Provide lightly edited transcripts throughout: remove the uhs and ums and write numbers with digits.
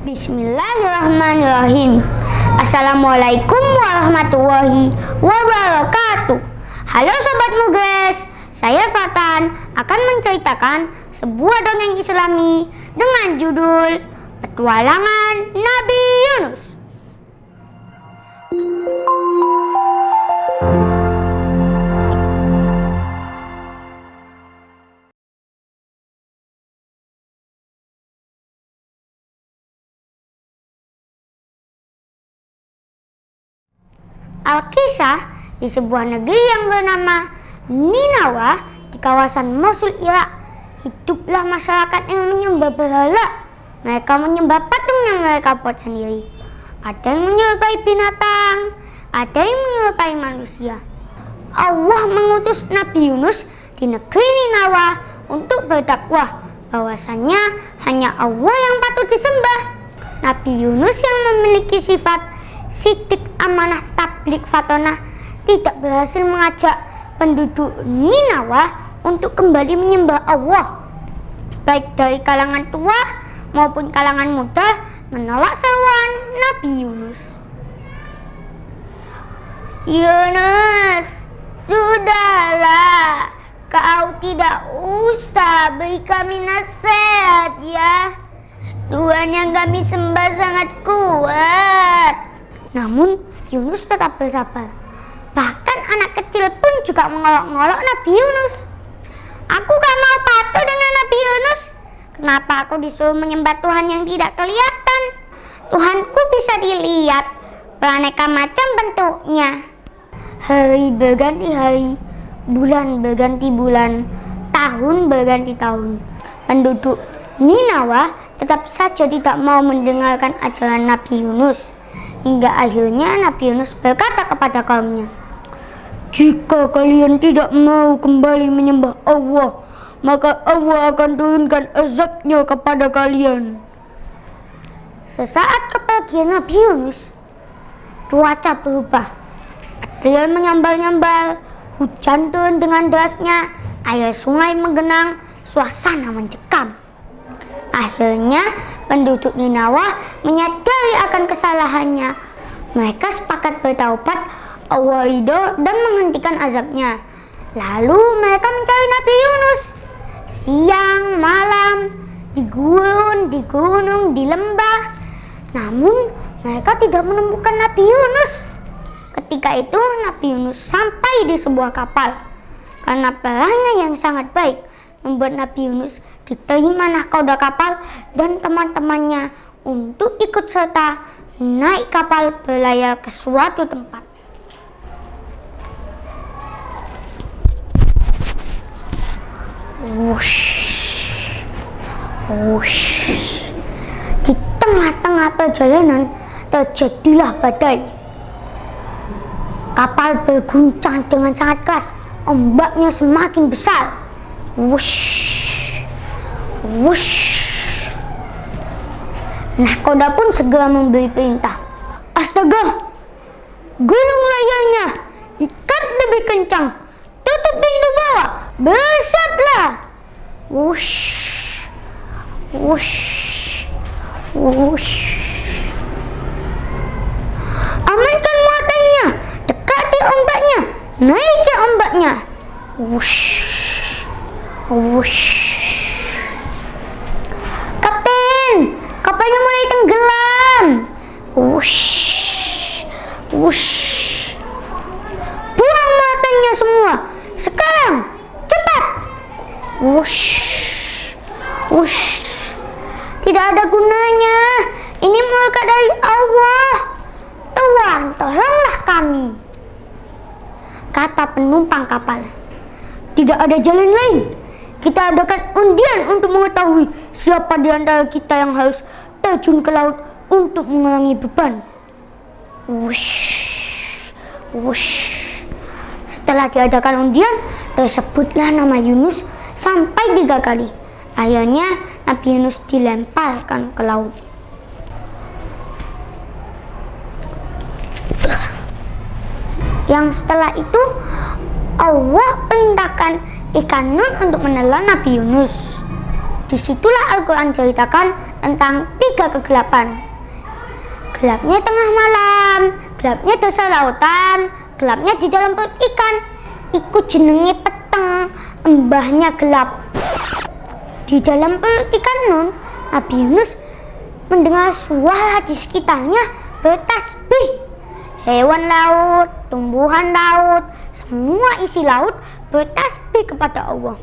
Bismillahirrahmanirrahim. Assalamualaikum warahmatullahi wabarakatuh. Halo Sobat Mugres, saya Fatan akan menceritakan sebuah dongeng Islami dengan judul Petualangan Nabi Yunus. Al-Kisah di sebuah negeri yang bernama Ninawa di kawasan Mosul, Irak, hiduplah masyarakat yang menyembah berhala. Mereka menyembah patung yang mereka buat sendiri. Ada yang menyerupai binatang, ada yang menyerupai manusia. Allah mengutus Nabi Yunus di negeri Ninawa untuk berdakwah bahwasannya hanya Allah yang patut disembah. Nabi Yunus yang memiliki sifat sidik, amanah, tablik, fatonah tidak berhasil mengajak penduduk Ninawa untuk kembali menyembah Allah. Baik dari kalangan tua maupun kalangan muda menolak seruan Nabi Yunus. Yunus, sudahlah, kau tidak usah beri kami nasihat ya. Tuhan yang kami sembah sangat kuat. Namun Yunus tetap bersabar. Bahkan anak kecil pun juga mengolok-ngolok Nabi Yunus. Aku gak mau patuh dengan Nabi Yunus. Kenapa aku disuruh menyembah Tuhan yang tidak kelihatan? Tuhanku bisa dilihat, beraneka macam bentuknya. Hari berganti hari, bulan berganti bulan, tahun berganti tahun. Penduduk Ninawa tetap saja tidak mau mendengarkan ajaran Nabi Yunus. Hingga akhirnya Nabi Yunus berkata kepada kaumnya, "Jika kalian tidak mau kembali menyembah Allah, maka Allah akan turunkan azabnya kepada kalian." Sesaat kepergian Nabi Yunus, cuaca berubah. Air menyambar-nyambar, hujan turun dengan derasnya, air sungai menggenang, suasana mencekam. Akhirnya penduduk Ninawa menyadari akan kesalahannya. Mereka sepakat bertaubat, Allah ridho dan menghentikan azabnya. Lalu mereka mencari Nabi Yunus. Siang, malam, di gurun, di gunung, di lembah. Namun mereka tidak menemukan Nabi Yunus. Ketika itu Nabi Yunus sampai di sebuah kapal. Karena pelahnya yang sangat baik membuat Nabi Yunus diterima nahkoda kapal dan teman-temannya untuk ikut serta naik kapal berlayar ke suatu tempat. Wush, wush. Di tengah-tengah perjalanan terjadilah badai. Kapal berguncang dengan sangat keras, ombaknya semakin besar. Wush, wush. Nahkoda pun segera memberi perintah. Astaga, gulung layarnya, ikat lebih kencang, tutup pintu bawah, bersablah. Wush, wush, wush. Amankan muatannya, dekati ombaknya, naiki ombaknya. Wush, wush. Kapten, kapalnya mulai tenggelam. Wush, wush. Buang muatannya semua, sekarang, cepat. Wush, wush. Tidak ada gunanya, ini murka dari Allah. Tuhan, tolonglah kami, kata penumpang kapal. Tidak ada jalan lain. Kita adakan undian untuk mengetahui siapa di antara kita yang harus terjun ke laut untuk mengurangi beban. Wush, wush. Setelah diadakan undian, tersebutlah nama Yunus sampai 3 kali. Akhirnya Nabi Yunus dilemparkan ke laut. Yang setelah itu Allah perintahkan ikan nun untuk menelan Nabi Yunus. Disitulah Al-Quran ceritakan tentang 3 kegelapan. Gelapnya tengah malam, gelapnya dasar lautan, gelapnya di dalam perut ikan. Iku jenenge peteng, embahnya gelap. Di dalam perut ikan Nun, Nabi Yunus mendengar suara di sekitarnya bertasbih. Hewan laut, tumbuhan laut, semua isi laut bertasbih kepada Allah.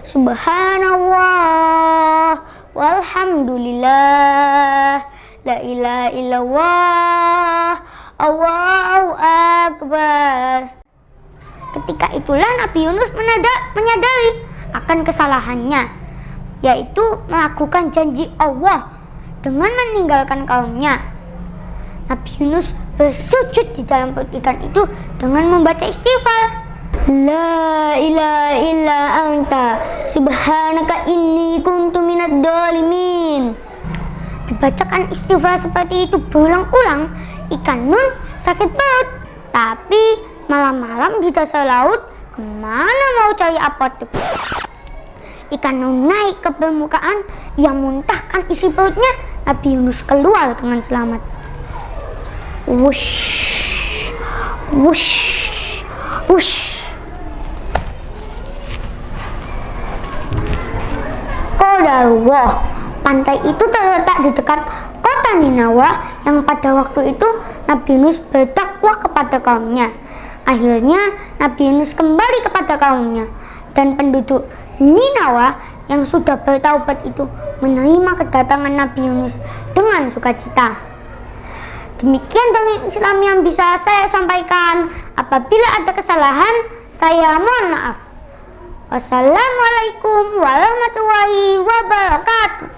Subhanallah, walhamdulillah, la ilaha illallah, Allahu akbar. Ketika itulah Nabi Yunus menyadari akan kesalahannya, yaitu melakukan janji Allah dengan meninggalkan kaumnya. Nabi Yunus bersujud di dalam perut ikan itu dengan membaca istighfar. La ilaha illa anta subhanaka inni kuntu minadz dzalimin. Dibacakan istighfar seperti itu berulang-ulang, ikan Nun sakit perut. Tapi malam-malam di dasar laut, kemana mau cari apa tuh? Ikan Nun naik ke permukaan, ia muntahkan isi perutnya. Nabi Yunus keluar dengan selamat. Wush, wush, wush. Qadarullah, pantai itu terletak di dekat kota Ninawa yang pada waktu itu Nabi Yunus berdakwah kepada kaumnya. Akhirnya Nabi Yunus kembali kepada kaumnya, dan penduduk Ninawa yang sudah bertaubat itu menerima kedatangan Nabi Yunus dengan sukacita. Demikian dongeng Islam yang bisa saya sampaikan. Apabila ada kesalahan, saya mohon maaf. Wassalamualaikum warahmatullahi wabarakatuh.